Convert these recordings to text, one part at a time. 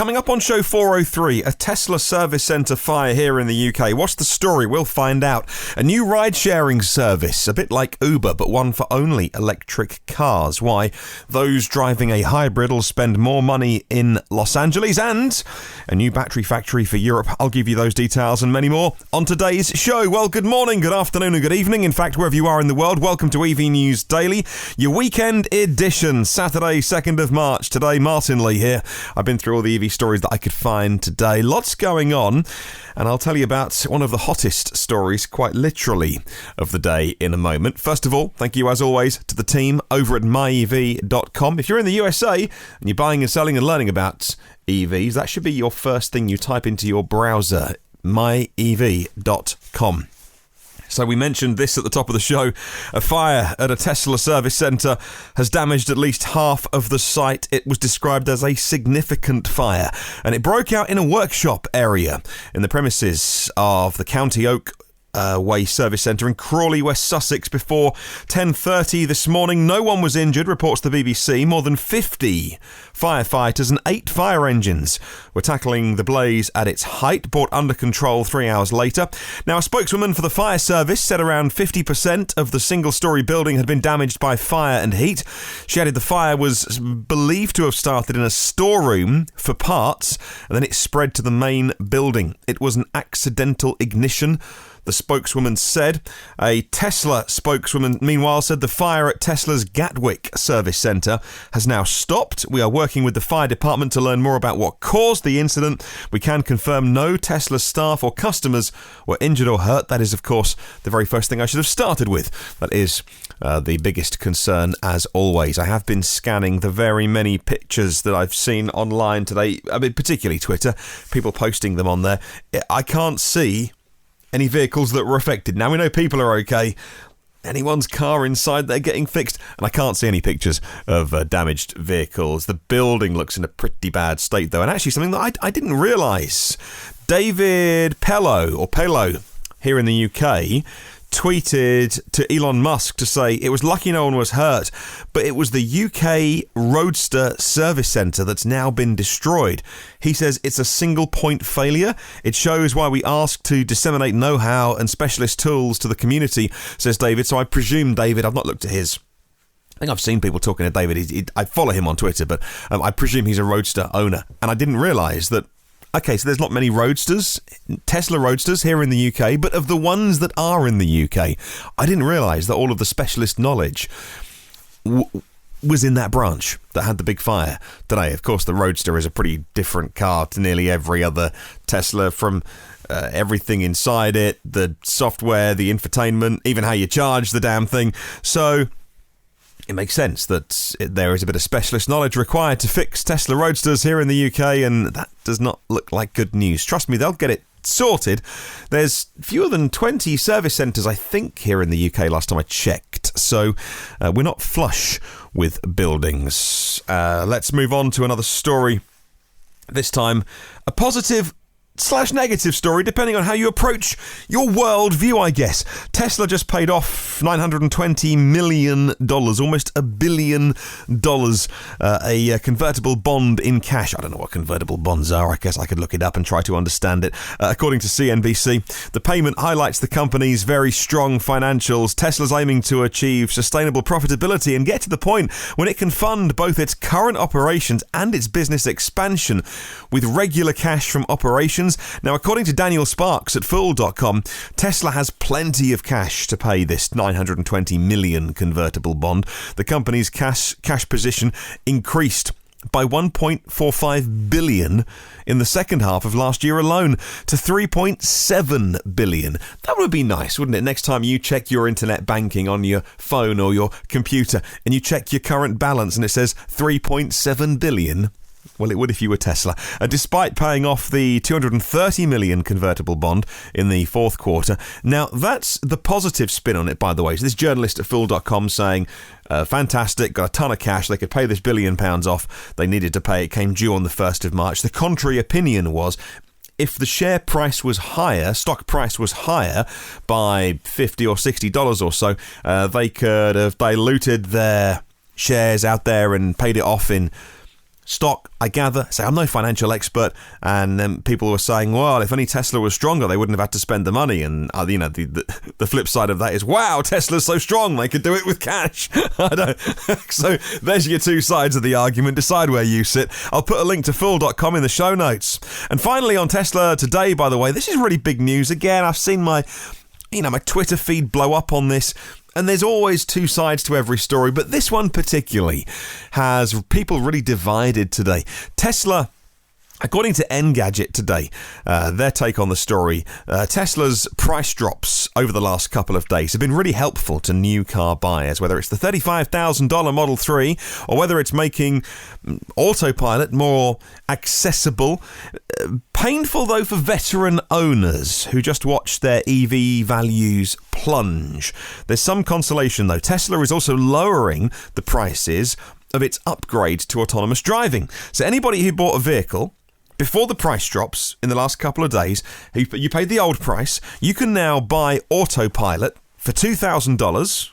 Coming up on show 403, a Tesla service centre fire here in the UK. What's the story? We'll find out. A new ride-sharing service, a bit like Uber, but one for only electric cars. Why those driving a hybrid will spend more money in Los Angeles, and a new battery factory for Europe. I'll give you those details and many more on today's show. Well, good morning, good afternoon and good evening. In fact, wherever you are in the world, welcome to EV News Daily, your weekend edition, Saturday, 2nd of March. Today, Martyn Lee here. I've been through all the EV stories that I could find today. Lots going on, and I'll tell you about one of the hottest stories, quite literally, of the day in a moment. First of all, thank you as always to the team over at myev.com. If you're in the USA and you're buying and selling and learning about EVs, that should be your first thing you type into your browser, myev.com. So we mentioned this at the top of the show. A fire at a Tesla service centre has damaged at least half of the site. It was described as a significant fire, and it broke out in a workshop area in the premises of the County Oak Way Service Centre in Crawley, West Sussex, before 10:30 this morning. No one was injured, reports the BBC. More than 50 firefighters and 8 fire engines were tackling the blaze at its height, brought under control 3 hours later. Now, a spokeswoman for the fire service said around 50% of the single-storey building had been damaged by fire and heat. She added the fire was believed to have started in a storeroom for parts, and then it spread to the main building. It was an accidental ignition, the spokeswoman said. A Tesla spokeswoman, meanwhile, said the fire at Tesla's Gatwick service centre has now stopped. We are working with the fire department to learn more about what caused the incident. We can confirm no Tesla staff or customers were injured or hurt. That is, of course, the very first thing I should have started with. That is the biggest concern, as always. I have been scanning the very many pictures that I've seen online today, I mean, particularly Twitter, people posting them on there. I can't see any vehicles that were affected. Now, we know people are okay. Anyone's car inside there getting fixed, and I can't see any pictures of damaged vehicles. The building looks in a pretty bad state, though, and actually something that I didn't realise. David Pello here in the UK tweeted to Elon Musk to say it was lucky no one was hurt, but it was the UK Roadster service centre that's now been destroyed. He says it's a single point failure. It shows why we ask to disseminate know-how and specialist tools to the community, says David. So I presume, David, I've not looked at his... I think I've seen people talking to David. I follow him on Twitter, but I presume he's a Roadster owner. And I didn't realise that. Okay, so there's not many Roadsters, Tesla Roadsters here in the UK, but of the ones that are in the UK, I didn't realise that all of the specialist knowledge was in that branch that had the big fire today. Of course, the Roadster is a pretty different car to nearly every other Tesla, from everything inside it, the software, the infotainment, even how you charge the damn thing. So it makes sense that there is a bit of specialist knowledge required to fix Tesla Roadsters here in the UK, and that does not look like good news. Trust me, they'll get it sorted. There's fewer than 20 service centres, I think, here in the UK last time I checked, so we're not flush with buildings. Let's move on to another story. This time, a positive / negative story, depending on how you approach your world view, I guess. Tesla just paid off $920 million, almost $1 billion, a convertible bond in cash. I don't know what convertible bonds are. I guess I could look it up and try to understand it. According to CNBC, the payment highlights the company's very strong financials. Tesla's aiming to achieve sustainable profitability and get to the point when it can fund both its current operations and its business expansion with regular cash from operations. Now, according to Daniel Sparks at Fool.com, Tesla has plenty of cash to pay this $920 million convertible bond. The company's cash position increased by $1.45 billion in the second half of last year alone to $3.7 billion. That would be nice, wouldn't it? Next time you check your internet banking on your phone or your computer and you check your current balance and it says $3.7 billion. Well, it would if you were Tesla. Despite paying off the $230 million convertible bond in the fourth quarter. Now, that's the positive spin on it, by the way. So this journalist at Fool.com saying, fantastic, got a ton of cash. They could pay this £1 billion off. They needed to pay. It came due on the 1st of March. The contrary opinion was, if the share price was higher, stock price was higher by $50 or $60 or so, they could have diluted their shares out there and paid it off in stock, I gather. Say, I'm no financial expert, and then people were saying, well, if only Tesla was stronger, they wouldn't have had to spend the money. And the flip side of that is, wow, Tesla's so strong, they could do it with cash. I don't. So there's your two sides of the argument. Decide where you sit. I'll put a link to fool.com in the show notes. And finally, on Tesla today, by the way, this is really big news. Again, I've seen my Twitter feed blow up on this. And there's always two sides to every story, but this one particularly has people really divided today. Tesla, according to Engadget today, their take on the story, Tesla's price drops over the last couple of days have been really helpful to new car buyers, whether it's the $35,000 Model 3 or whether it's making Autopilot more accessible. Painful, though, for veteran owners who just watched their EV values plunge. There's some consolation, though. Tesla is also lowering the prices of its upgrade to autonomous driving. So anybody who bought a vehicle before the price drops in the last couple of days, you paid the old price, you can now buy Autopilot for $2,000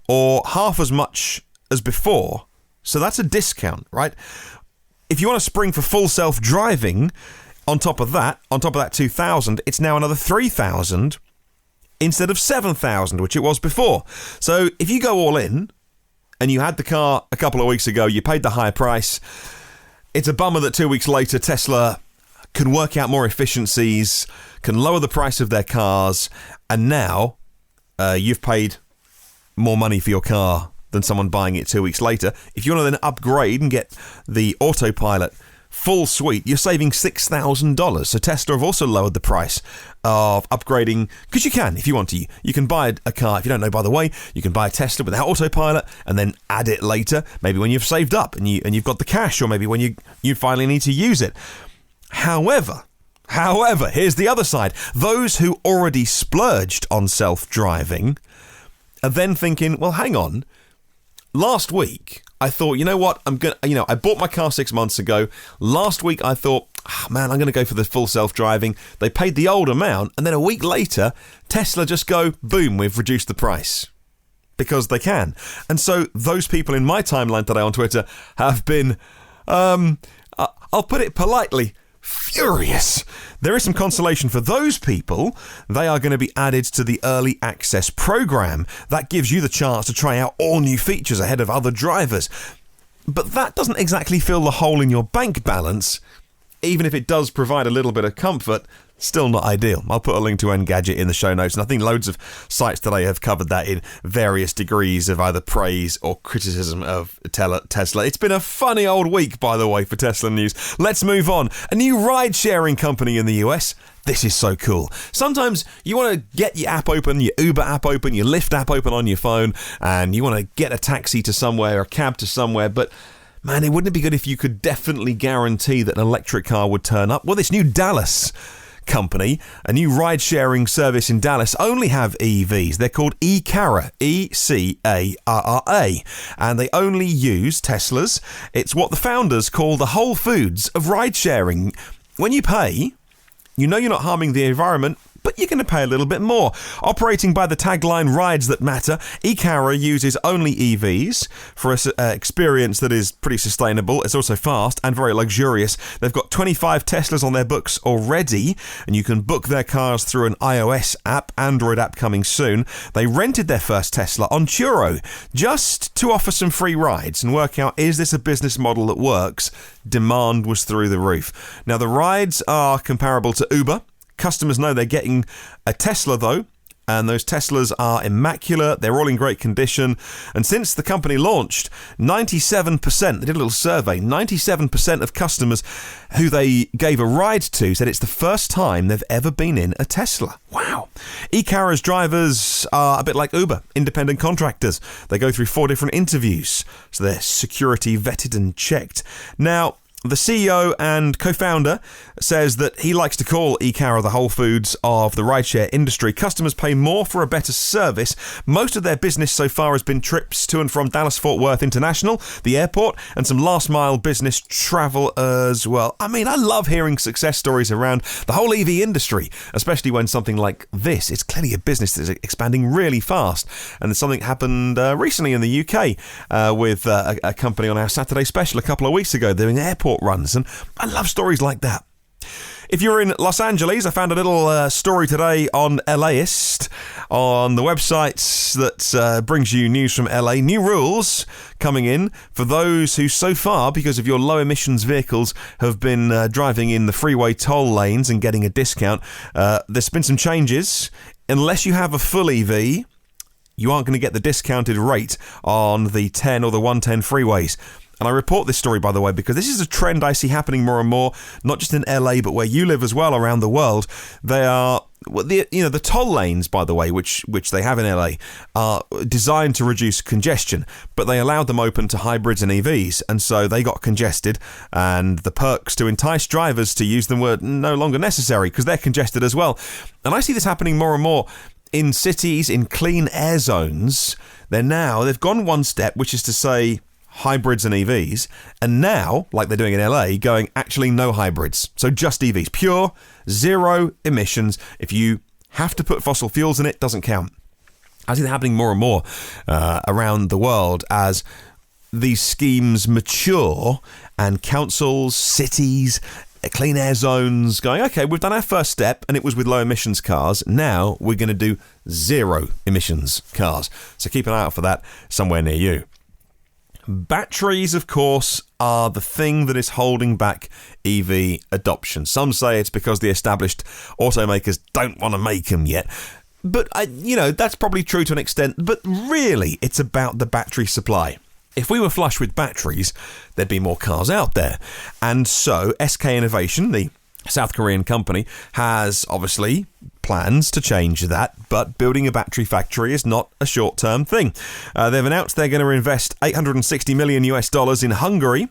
or half as much as before. So that's a discount, right? If you want to spring for full self-driving, on top of that $2,000, it's now another $3,000 instead of $7,000, which it was before. So if you go all in, and you had the car a couple of weeks ago, you paid the higher price, it's a bummer that 2 weeks later Tesla can work out more efficiencies, can lower the price of their cars, and now you've paid more money for your car than someone buying it 2 weeks later. If you want to then upgrade and get the Autopilot full suite, you're saving $6,000. So Tesla have also lowered the price of upgrading, because you can, if you want to. You can buy a car, if you don't know, by the way, you can buy a Tesla without Autopilot and then add it later, maybe when you've saved up and you've got the cash, or maybe when you finally need to use it. However, here's the other side. Those who already splurged on self-driving are then thinking, well, hang on, last week I thought, you know what, I bought my car 6 months ago. Last week I thought, man, I'm going to go for the full self-driving. They paid the old amount, and then a week later, Tesla just go, boom, we've reduced the price. Because they can. And so those people in my timeline today on Twitter have been, I'll put it politely, furious. There is some consolation for those people. They are going to be added to the early access program. That gives you the chance to try out all new features ahead of other drivers. But that doesn't exactly fill the hole in your bank balance. Even if it does provide a little bit of comfort, still not ideal. I'll put a link to Engadget in the show notes, and I think loads of sites today have covered that in various degrees of either praise or criticism of Tesla. It's been a funny old week, by the way, for Tesla news. Let's move on. A new ride-sharing company in the US. This is so cool. Sometimes you want to get your app open, your Uber app open, your Lyft app open on your phone, and you want to get a taxi to somewhere, a cab to somewhere, but man, wouldn't it be good if you could definitely guarantee that an electric car would turn up? Well, this new Dallas company, a new ride-sharing service in Dallas, only have EVs. They're called eCarra, E-C-A-R-R-A, and they only use Teslas. It's what the founders call the Whole Foods of ride-sharing. When you pay, you know you're not harming the environment, but you're going to pay a little bit more. Operating by the tagline Rides That Matter, eCarra uses only EVs for an experience that is pretty sustainable. It's also fast and very luxurious. They've got 25 Teslas on their books already, and you can book their cars through an iOS app, Android app coming soon. They rented their first Tesla on Turo just to offer some free rides and work out, is this a business model that works? Demand was through the roof. Now, the rides are comparable to Uber. Customers know they're getting a Tesla, though, and those Teslas are immaculate. They're all in great condition. And since the company launched, 97%, they did a little survey, 97% of customers who they gave a ride to said it's the first time they've ever been in a Tesla. Wow. eCarra's drivers are a bit like Uber, independent contractors. They go through 4 different interviews, so they're security vetted and checked. Now, The CEO and co-founder says that he likes to call eCara the Whole Foods of the rideshare industry. Customers pay more for a better service. Most of their business so far has been trips to and from Dallas-Fort Worth International, the airport, and some last-mile business travel as well. I mean, I love hearing success stories around the whole EV industry, especially when something like this, it's clearly a business that's expanding really fast. And something happened recently in the UK with a company on our Saturday special a couple of weeks ago doing airport runs, and I love stories like that. If you're in Los Angeles, I found a little story today on LAist on the website that brings you news from LA. New rules coming in for those who so far, because of your low emissions vehicles, have been driving in the freeway toll lanes and getting a discount. There's been some changes. Unless you have a full EV, you aren't going to get the discounted rate on the 10 or the 110 freeways. And I report this story, by the way, because this is a trend I see happening more and more, not just in LA, but where you live as well around the world. They are, the toll lanes, by the way, which they have in LA, are designed to reduce congestion, but they allowed them open to hybrids and EVs, and so they got congested, and the perks to entice drivers to use them were no longer necessary because they're congested as well. And I see this happening more and more in cities, in clean air zones. They've gone one step, which is to say hybrids and EVs, and now, like they're doing in LA, going actually no hybrids, so just EVs, pure zero emissions. If you have to put fossil fuels in it, doesn't count. I see that happening more and more around the world as these schemes mature, and councils, cities, clean air zones going, okay, we've done our first step and it was with low emissions cars, now we're going to do zero emissions cars, so keep an eye out for that somewhere near you. Batteries, of course, are the thing that is holding back EV adoption. Some say it's because the established automakers don't want to make them yet. But, that's probably true to an extent. But really, it's about the battery supply. If we were flush with batteries, there'd be more cars out there. And so SK Innovation, the South Korean company, has obviously plans to change that, but building a battery factory is not a short-term thing. They've announced they're going to invest $860 million in Hungary,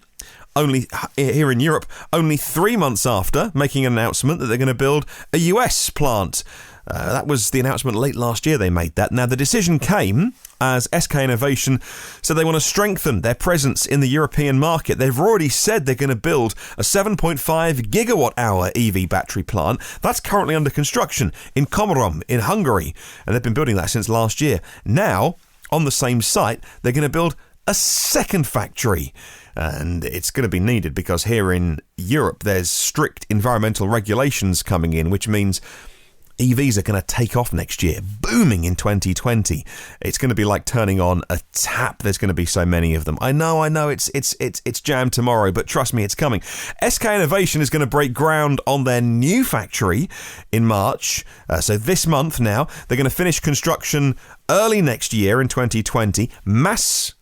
only here in Europe, only 3 months after making an announcement that they're going to build a US plant. That was the announcement late last year they made that. Now, the decision came as SK Innovation said they want to strengthen their presence in the European market. They've already said they're going to build a 7.5 gigawatt-hour EV battery plant. That's currently under construction in Komárom in Hungary, and they've been building that since last year. Now, on the same site, they're going to build a second factory. And it's going to be needed because here in Europe, there's strict environmental regulations coming in, which means EVs are going to take off next year, booming in 2020. It's going to be like turning on a tap. There's going to be so many of them. I know. It's jammed tomorrow, but trust me, it's coming. SK Innovation is going to break ground on their new factory in March. So this month now, they're going to finish construction early next year in 2020. Mass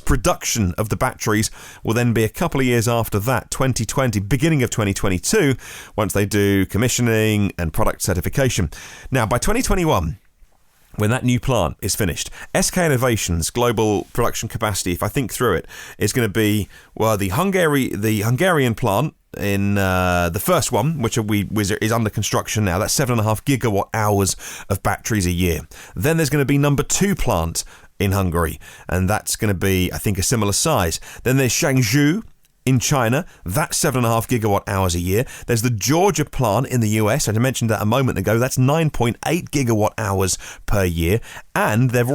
production of the batteries will then be a couple of years after that, 2020, beginning of 2022, once they do commissioning and product certification. Now, by 2021, when that new plant is finished, SK Innovation's global production capacity, if I think through it, is going to be, well, the Hungarian plant in the first one, which is under construction now. That's 7.5 gigawatt hours of batteries a year. Then there's going to be number 2 plant in Hungary, and that's going to be, I think, a similar size. Then there's Changzhou in China, that's 7.5 gigawatt hours a year. There's the Georgia plant in the US, and I mentioned that a moment ago, that's 9.8 gigawatt hours per year. And they've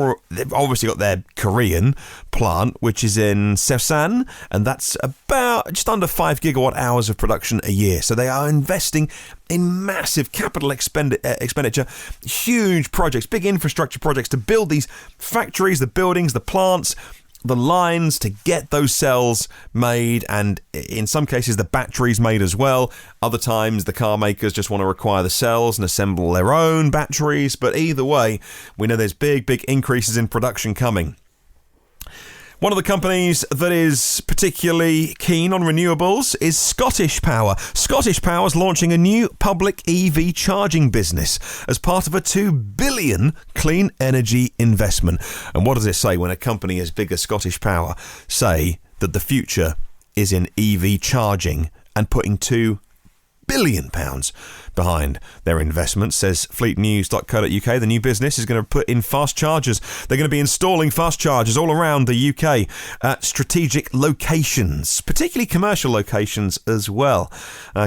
obviously got their Korean plant, which is in Seosan, and that's about just under 5 gigawatt hours of production a year. So they are investing in massive capital expenditure, huge projects, big infrastructure projects to build these factories, the buildings, the plants, the lines to get those cells made, and in some cases the batteries made as well. Other times the car makers just want to acquire the cells and assemble their own batteries, but either way, we know there's big increases in production coming. One of the companies that is particularly keen on renewables is Scottish Power. Scottish Power is launching a new public EV charging business as part of a $2 billion clean energy investment. And what does it say when a company as big as Scottish Power say that the future is in EV charging and putting £2 billion behind their investment, says fleetnews.co.uk. The new business is going to put in fast chargers. They're going to be installing fast chargers all around the UK at strategic locations, particularly commercial locations as well.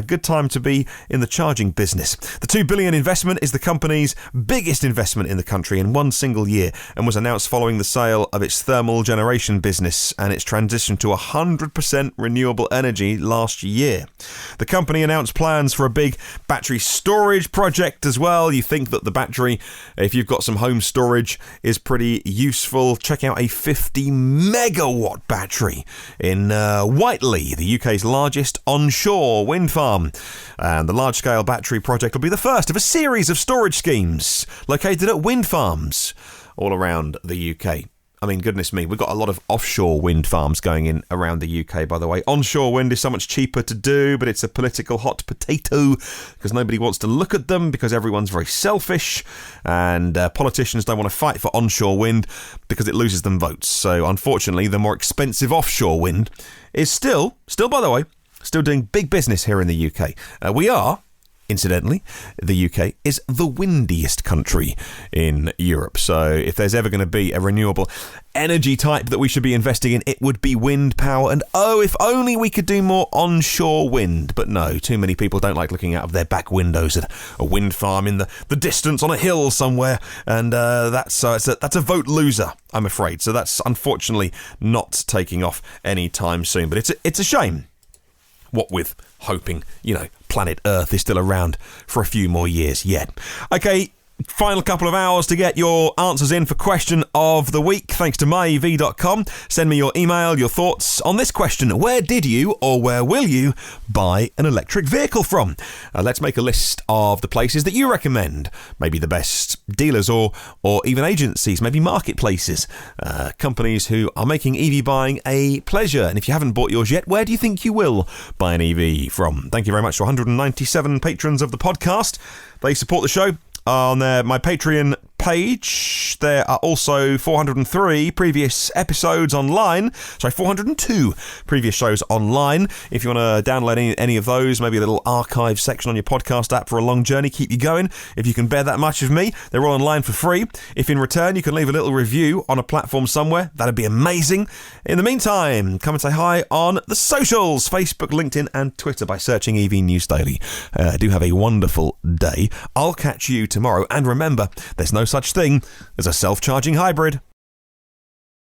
Good time to be in the charging business. The £2 billion investment is the company's biggest investment in the country in one single year and was announced following the sale of its thermal generation business and its transition to 100% renewable energy last year. The company announced plans for a big battery storage project as well. You think that the battery, if you've got some home storage, is pretty useful. Check out a 50 megawatt battery in Whiteley, the UK's largest onshore wind farm. And the large-scale battery project will be the first of a series of storage schemes located at wind farms all around the UK. I mean, goodness me, we've got a lot of offshore wind farms going in around the UK, by the way. Onshore wind is so much cheaper to do, but it's a political hot potato because nobody wants to look at them because everyone's very selfish and politicians don't want to fight for onshore wind because it loses them votes. So, unfortunately, the more expensive offshore wind is still, by the way, still doing big business here in the UK. We are... Incidentally, the UK is the windiest country in Europe. So if there's ever going to be a renewable energy type that we should be investing in, it would be wind power. And if only we could do more onshore wind. But no, too many people don't like looking out of their back windows at a wind farm in the distance on a hill somewhere. And that's a vote loser, I'm afraid. So that's unfortunately not taking off anytime soon. But it's a shame. What with hoping, planet Earth is still around for a few more years yet. Okay, final couple of hours to get your answers in for question of the week, thanks to myev.com. Send me your email, your thoughts on this question. Where did you or where will you buy an electric vehicle from? Let's make a list of the places that you recommend. Maybe the best dealers or even agencies, maybe marketplaces, companies who are making EV buying a pleasure. And if you haven't bought yours yet, where do you think you will buy an EV from? Thank you very much to 197 patrons of the podcast. They support the show on my Patreon page. There are also 403 previous episodes online. 402 previous shows online. If you want to download any of those, maybe a little archive section on your podcast app for a long journey, keep you going. If you can bear that much of me, they're all online for free. If in return you can leave a little review on a platform somewhere, that'd be amazing. In the meantime, come and say hi on the socials, Facebook, LinkedIn and Twitter by searching EV News Daily. Do have a wonderful day. I'll catch you tomorrow. And remember, there's no such thing as a self-charging hybrid.